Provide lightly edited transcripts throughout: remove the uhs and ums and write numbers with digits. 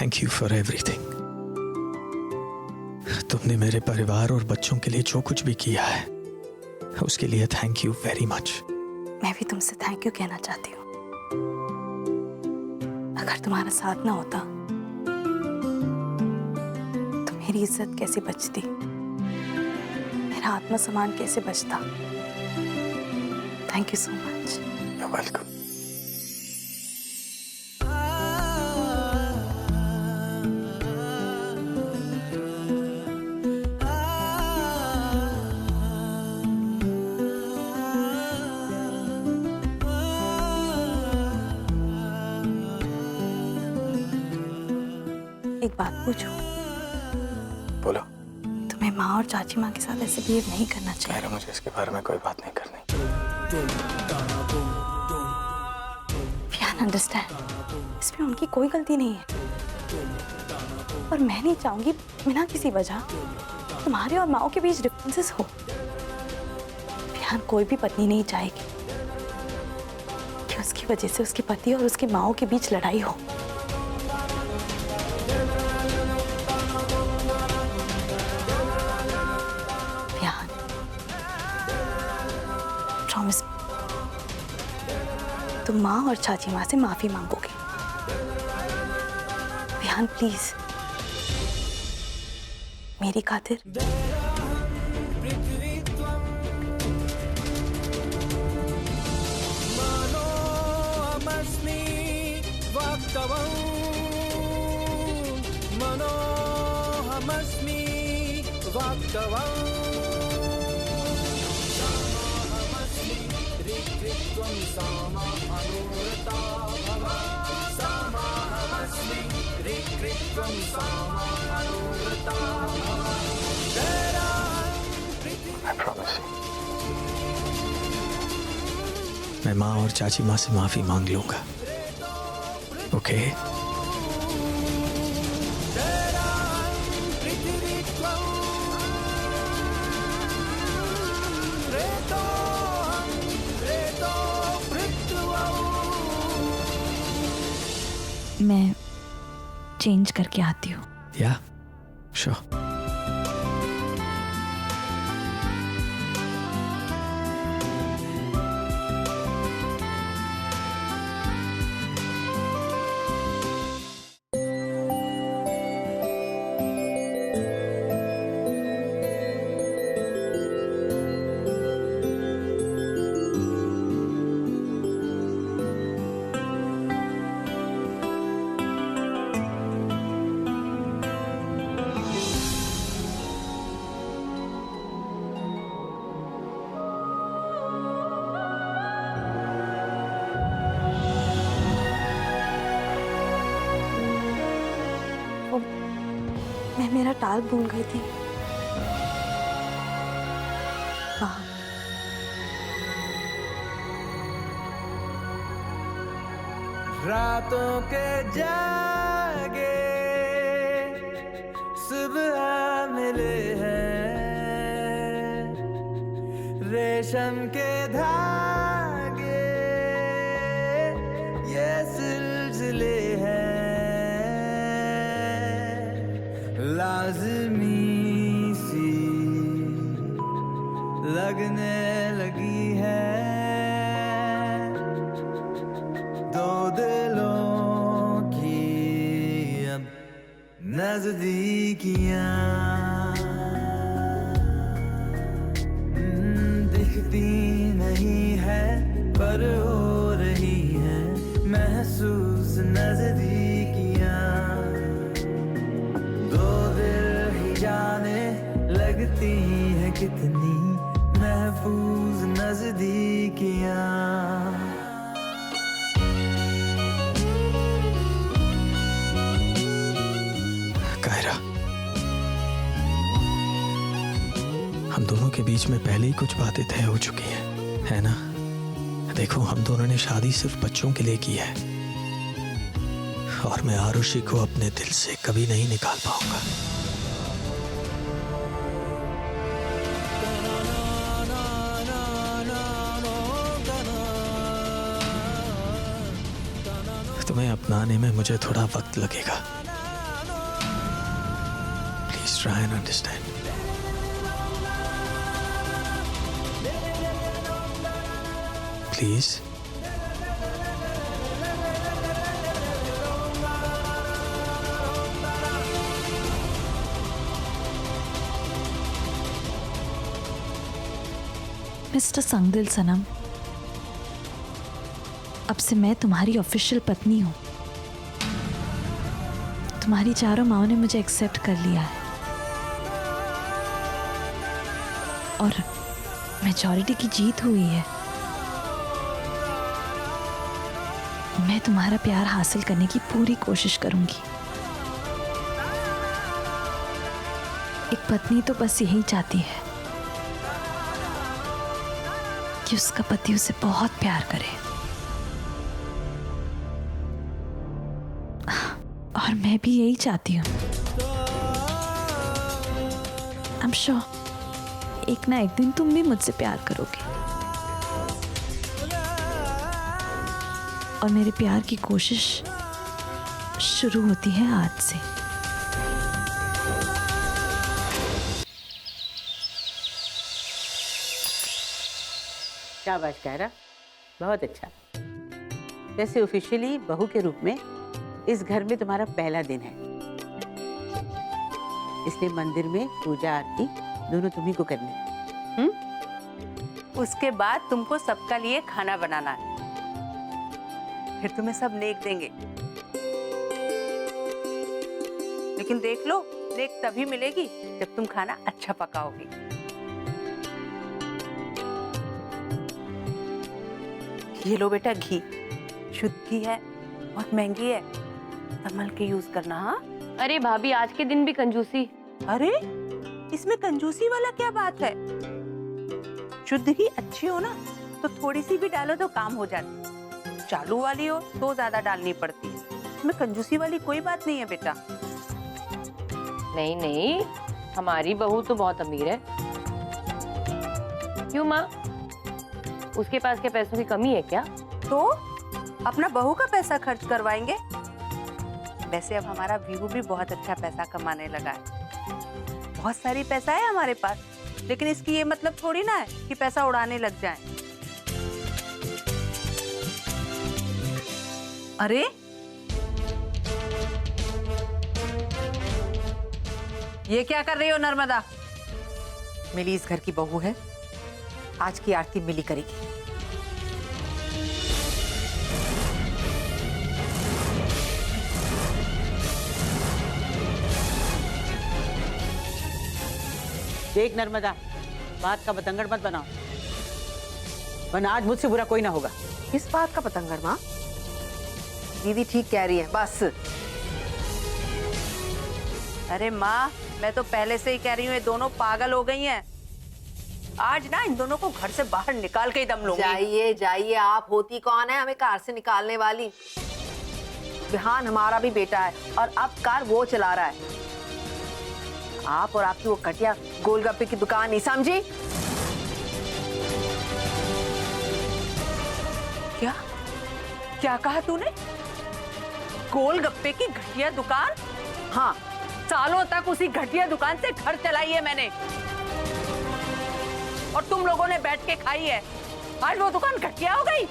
Thank you for everything. तुमने मेरे परिवार और बच्चों के लिए जो कुछ भी किया है उसके लिए थैंक यू वेरी मच। मैं भी तुमसे थैंक यू कहना चाहती हूँ। अगर तुम्हारा साथ ना होता तो मेरी इज्जत कैसे बचती, मेरा आत्मसम्मान कैसे बचता। Thank you so much. You welcome. एक बात पूछूं? बोलो। तुम्हें माँ और चाची माँ के साथ ऐसे बिहेव नहीं करना चाहिए। मुझे इसके बारे में कोई बात नहीं करनी। विहान अंडरस्टैंड, इसमें उनकी कोई गलती नहीं है, और मैं नहीं चाहूंगी बिना किसी वजह तुम्हारे और माँ के बीच डिफरेंसेस हो। विहान, कोई भी पत्नी नहीं चाहेगी कि उसकी वजह से उसके पति और उसकी माँ के बीच लड़ाई हो। प्रॉमिस, तुम माँ और चाची माँ से माफी मांगोगे। विहान प्लीज, मेरी खातिर। मैं माँ और चाची माँ से माफी मांग लूंगा। ओके? मैं चेंज करके आती हूँ। या श्योर। मैं मेरा टाल भूल गई थी। वाह, रातों के जागे सुबह मिले हैं, रेशम के धागे ये सिलसिले हैं, लाज़मी सी लगने लगी है दो दिलों की अब नजदीकियां। दिखती नहीं है पर हो रही है महसूस नजदीकियां। दो दिल ही जाने लगती है कितनी महफूज नजदीकियां। कायरा, हम दोनों के बीच में पहले ही कुछ बातें तय हो चुकी हैं, है ना? देखो, हम दोनों ने शादी सिर्फ बच्चों के लिए की है, और मैं आरुषि को अपने दिल से कभी नहीं निकाल पाऊंगा। तुम्हें अपनाने में मुझे थोड़ा वक्त लगेगा, Just try and understand. Please. Mister संगदिल सनम, अब से मैं तुम्हारी ऑफिशियल पत्नी हूँ। तुम्हारी चारों माओ ने मुझे एक्सेप्ट कर लिया है और मेजॉरिटी की जीत हुई है। मैं तुम्हारा प्यार हासिल करने की पूरी कोशिश करूंगी। एक पत्नी तो बस यही चाहती है कि उसका पति उसे बहुत प्यार करे, और मैं भी यही चाहती हूँ। आई एम श्योर एक ना एक दिन तुम भी मुझसे प्यार करोगे, और मेरे प्यार की कोशिश शुरू होती है आज से। शाबाश कायरा, बहुत अच्छा। जैसे ऑफिशियली बहू के रूप में इस घर में तुम्हारा पहला दिन है, इसलिए मंदिर में पूजा आरती दोनों तुम्ही को करनी है। उसके बाद तुमको सबका लिए खाना बनाना है, फिर तुम्हें सब नेक देंगे। लेकिन देख लो, नेक तभी मिलेगी जब तुम खाना अच्छा पकाओगी। ये लो बेटा, घी शुद्ध घी है, बहुत महंगी है, संभल के यूज करना। हाँ अरे भाभी, आज के दिन भी कंजूसी? अरे इसमें कंजूसी वाला क्या बात है? शुद्ध घी अच्छी हो ना तो थोड़ी सी भी डालो तो काम हो जाती, चालू वाली हो तो ज्यादा डालनी पड़ती है। इसमें कंजूसी वाली कोई बात नहीं है बेटा। नहीं नहीं, हमारी बहू तो बहुत अमीर है। क्यों माँ, उसके पास के पैसों की कमी है क्या? तो अपना बहू का पैसा खर्च करवाएंगे। वैसे अब हमारा वीहू भी बहुत अच्छा पैसा कमाने लगा है, बहुत सारी पैसा है हमारे पास, लेकिन इसकी ये मतलब थोड़ी ना है कि पैसा उड़ाने लग जाए। अरे ये क्या कर रही हो नर्मदा? मिली इस घर की बहू है, आज की आरती मिली करेगी। देख नर्मदा, बात का बतंगड़ मत बनाओ, वरना आज मुझसे बुरा कोई ना होगा। किस बात का पतंगर माँ? दीदी ठीक कह रही है, बस। अरे माँ, मैं तो पहले से ही कह रही हूँ, ये दोनों पागल हो गई हैं। आज ना इन दोनों को घर से बाहर निकाल के ही दम लूंगी। जाइए जाइए, आप होती कौन है हमें कार से निकालने वाली? बिहान हमारा भी बेटा है और अब कार वो चला रहा है। आप और आपकी वो कटिया गोलगप्पे की दुकान नहीं समझी? क्या क्या कहा तूने? गोलगप्पे की घटिया दुकान? हाँ, सालों तक उसी घटिया दुकान से घर चलाई है मैंने, और तुम लोगों ने बैठ के खाई है। आज वो दुकान घटिया हो गई?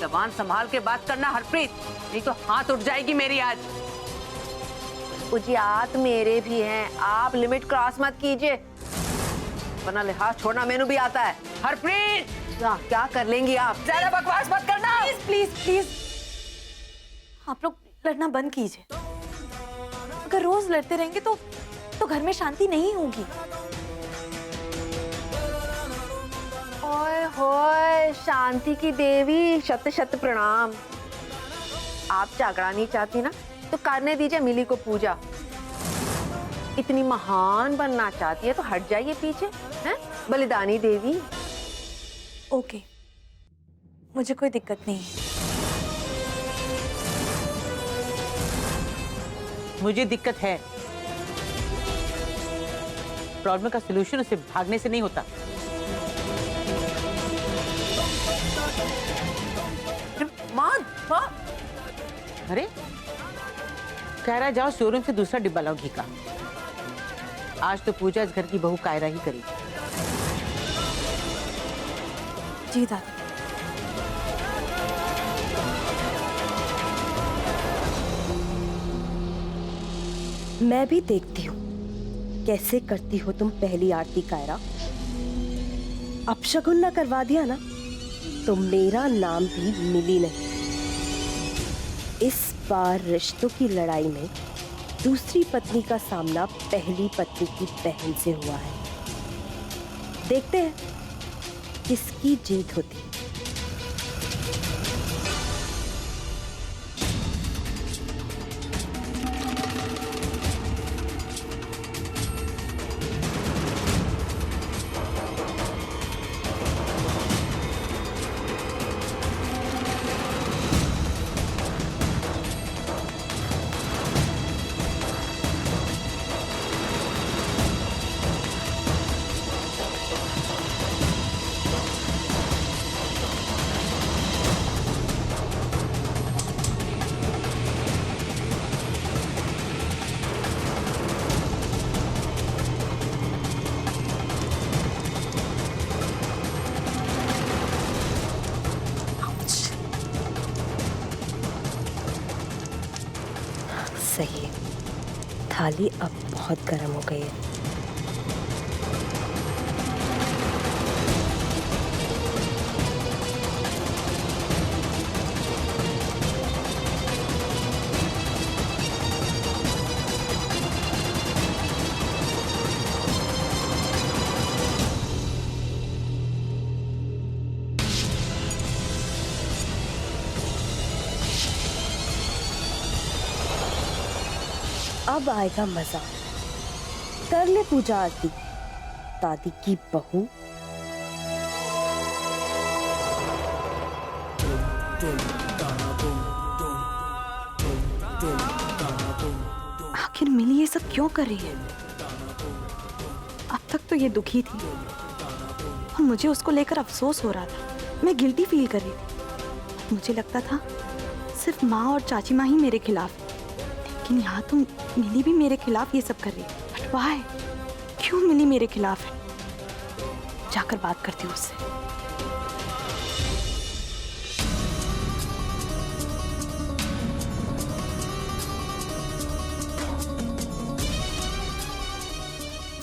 जबान संभाल के बात करना हरप्रीत, नहीं तो हाथ उठ जाएगी मेरी आज। उजियात मेरे भी हैं, आप लिमिट क्रॉस मत कीजिए, वरना लिहाज छोड़ना मेनू भी आता है। हरप्रीत, क्या कर लेंगी आप? ज्यादा बकवास मत करना। प्लीज प्लीज प्लीज, आप लोग लड़ना बंद कीजिए। अगर रोज लड़ते रहेंगे तो घर में शांति नहीं होगी। ओए होए, शांति की देवी, शत शत प्रणाम। आप झगड़ा नहीं चाहती ना तो करने दीजिए मिली को पूजा। इतनी महान बनना चाहती है तो हट जाइए पीछे, हैं? बलिदानी देवी। ओके, मुझे कोई दिक्कत नहीं है। मुझे दिक्कत है। प्रॉब्लम का सलूशन उसे भागने से नहीं होता। माँ, अरे कह रहा जाओ शोरूम से दूसरा डिब्बा लाओ घी का। आज तो पूजा इस घर की बहू कायरा ही करेगी। जी दादी। मैं भी देखती हूँ कैसे करती हो तुम पहली आरती कायरा। अपशगुन न करवा दिया ना तो मेरा नाम भी मिली नहीं। इस बार रिश्तों की लड़ाई में दूसरी पत्नी का सामना पहली पत्नी की बहन से हुआ है। देखते हैं किसकी जीत होती है। सही है, थाली अब बहुत गर्म हो गई है। अब आएगा मजा। कर ले पूजा आरती दादी की बहू। आखिर मिली ये सब क्यों कर रही है? अब तक तो ये दुखी थी और मुझे उसको लेकर अफसोस हो रहा था। मैं गिल्टी फील कर रही थी। मुझे लगता था सिर्फ माँ और चाची माँ ही मेरे खिलाफ है, लेकिन यहाँ तो मिली भी मेरे खिलाफ ये सब कर रही है। But why? क्यों मिली मेरे खिलाफ है? जाकर बात करती हूँ उससे।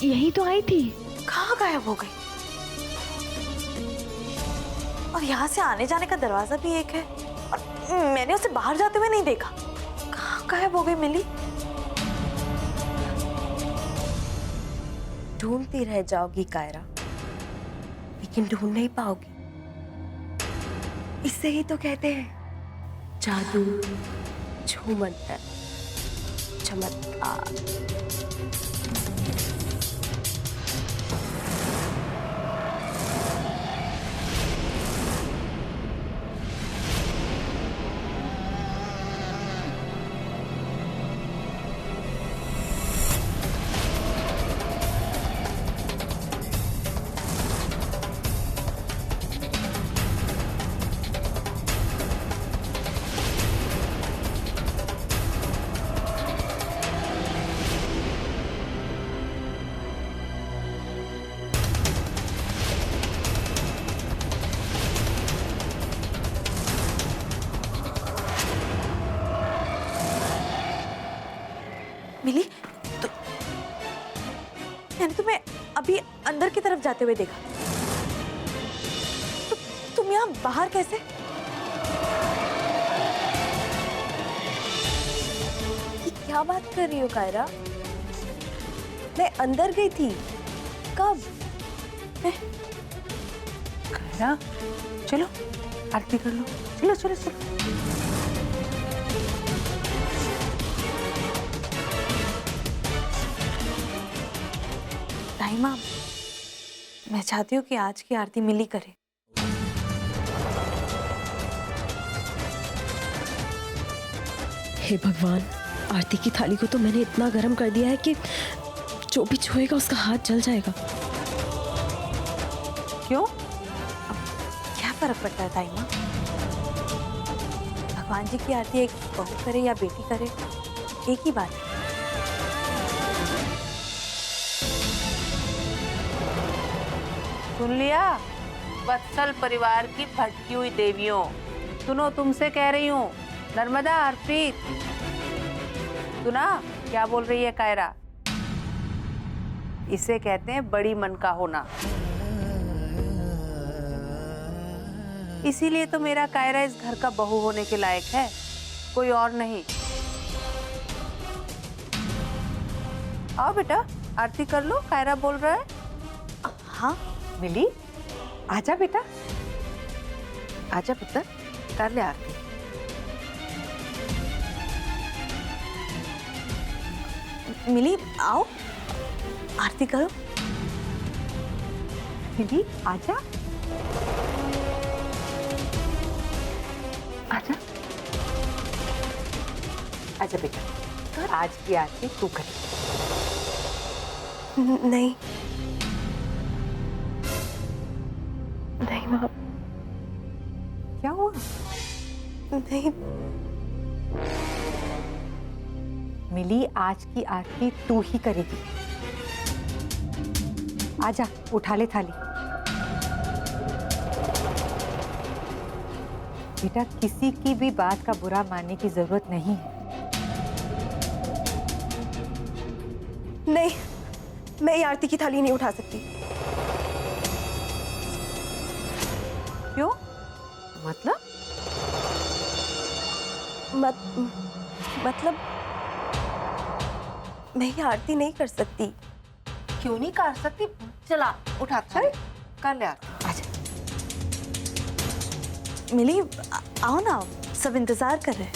यही तो आई थी। कहाँ गायब हो गई? और यहाँ से आने जाने का दरवाजा भी एक है और मैंने उसे बाहर जाते हुए नहीं देखा। कहाँ गायब हो गई मिली? ढूंढती रह जाओगी कायरा, लेकिन ढूंढ नहीं पाओगी। इससे ही तो कहते हैं जादू, छूमंतर, चमत्कार। मिली तो मैंने तुम्हें अभी अंदर की तरफ जाते हुए देखा। तो तुम यहाँ बाहर कैसे? ये क्या बात कर रही हो कायरा? मैं अंदर गई थी। कब? कायरा, चलो आरती कर लो। चलो चलो चलो। राइमा, मैं चाहती हूँ कि आज की आरती मिली करे। हे भगवान, आरती की थाली को तो मैंने इतना गर्म कर दिया है कि जो भी छुएगा उसका हाथ जल जाएगा। क्यों? क्या फर्क पड़ता है ताईमा? भगवान जी की आरती एक बहू करे या बेटी करे, एक ही बात है। सुन लिया? वत्सल परिवार की भटकी हुई देवियों, सुनो, तुमसे कह रही हूँ। नर्मदा, हरप्रीत, सुना क्या बोल रही है कायरा? इसे कहते हैं बड़ी मन का होना। इसीलिए तो मेरा कायरा इस घर का बहू होने के लायक है, कोई और नहीं। आओ बेटा, आरती कर लो, कायरा बोल रहा है। हाँ मिली, आजा बेटा, आजा पुत्र, कर ले आरती। मिली, आओ आरती करो। मिली, आजा, आजा, आजा बेटा, आज की आरती तू कर। नहीं नहीं माँ, क्या हुआ? नहीं। मिली, आज की आरती तू ही करेगी। आजा, उठा ले थाली। बेटा, किसी की भी बात का बुरा मानने की जरूरत नहीं है। नहीं, मैं ये आरती की थाली नहीं उठा सकती। क्यों? मतलब? मतलब मैं ये आरती नहीं कर सकती। क्यों नहीं कर सकती? चला, उठा, चल कर ले आरती। आजा। मिली, आओ ना, सब इंतजार कर रहे हैं।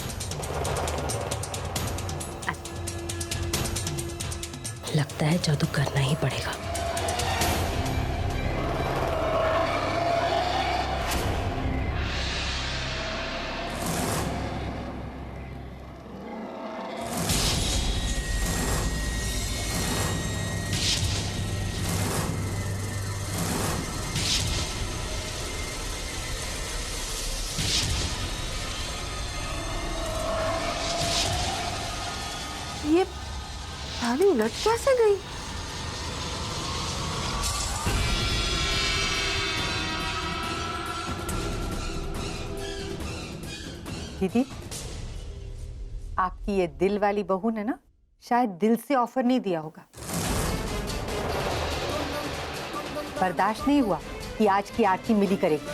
लगता है जादू करना ही पड़ेगा। ये थाली उलट कैसे गई? दीदी, आपकी ये दिल वाली बहू ने ना शायद दिल से ऑफर नहीं दिया होगा। बर्दाश्त नहीं हुआ कि आज की आरती मिली करेगी।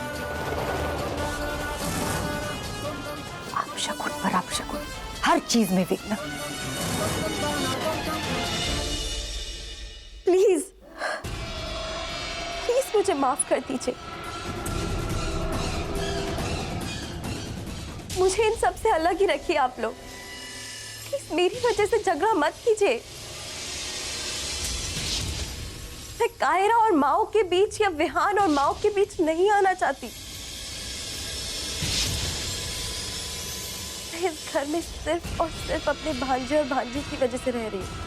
आप शकुन पर आप शकुन, हर चीज में विघ्न। प्लीज प्लीज मुझे माफ कर दीजिए। मुझे इन सब से अलग ही रखिए आप लोग। प्लीज मेरी वजह से झगड़ा मत कीजिए। मैं कायरा और माओ के बीच या विहान और माओ के बीच नहीं आना चाहती। मैं इस घर में सिर्फ और सिर्फ अपने भांजे और भांजी की वजह से रह रही हूँ।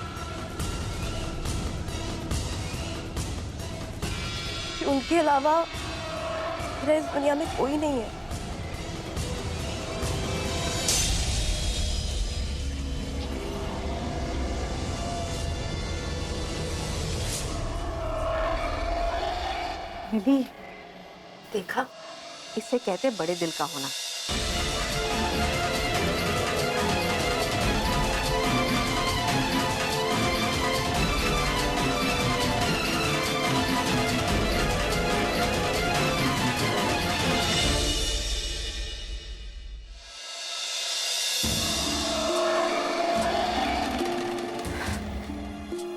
उनके अलावा मेरा इस दुनिया में कोई नहीं है। मिली, देखा, इसे कहते बड़े दिल का होना।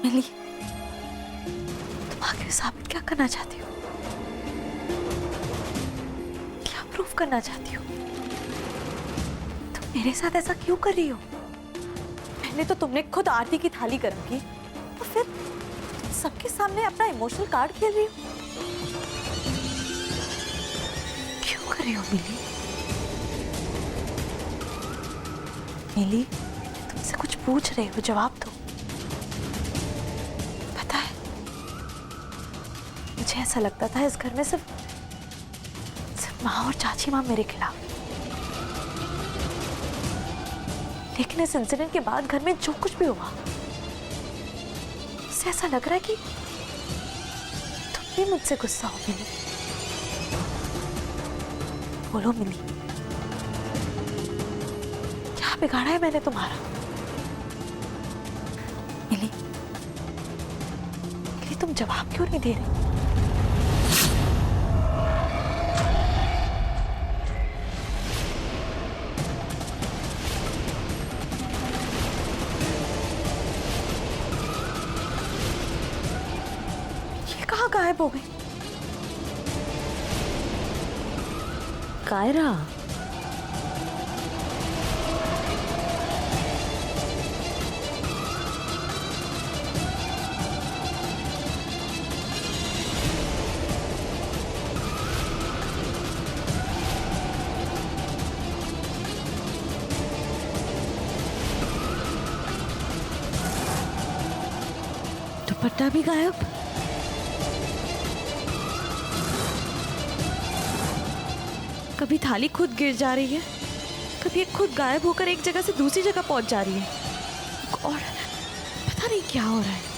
मिली, तुम आखिर साबित क्या करना चाहती हो? क्या प्रूफ करना चाहती हो? तुम मेरे साथ ऐसा क्यों कर रही हो? पहले तो तुमने खुद आरती की थाली गर्म की, तो फिर तुम सबके सामने अपना इमोशनल कार्ड खेल रही हो। क्यों कर रही हो मिली? मिली, तुमसे कुछ पूछ रहे हो, जवाब दो। पता है, मुझे ऐसा लगता था इस घर में सिर्फ माँ और चाची माँ मेरे खिलाफ। लेकिन इस इंसिडेंट के बाद घर में जो कुछ भी हुआ, उससे ऐसा लग रहा है कि तुम भी मुझसे गुस्सा हो मिली? बोलो मिली, क्या बिगाड़ा है मैंने तुम्हारा? मिली, मिली तुम जवाब क्यों नहीं दे रही? ये कहाँ गायब हो गई? कायरा, दुपट्टा भी गायब। कभी थाली खुद गिर जा रही है, कभी ये खुद गायब होकर एक जगह से दूसरी जगह पहुंच जा रही है, और पता नहीं क्या हो रहा है।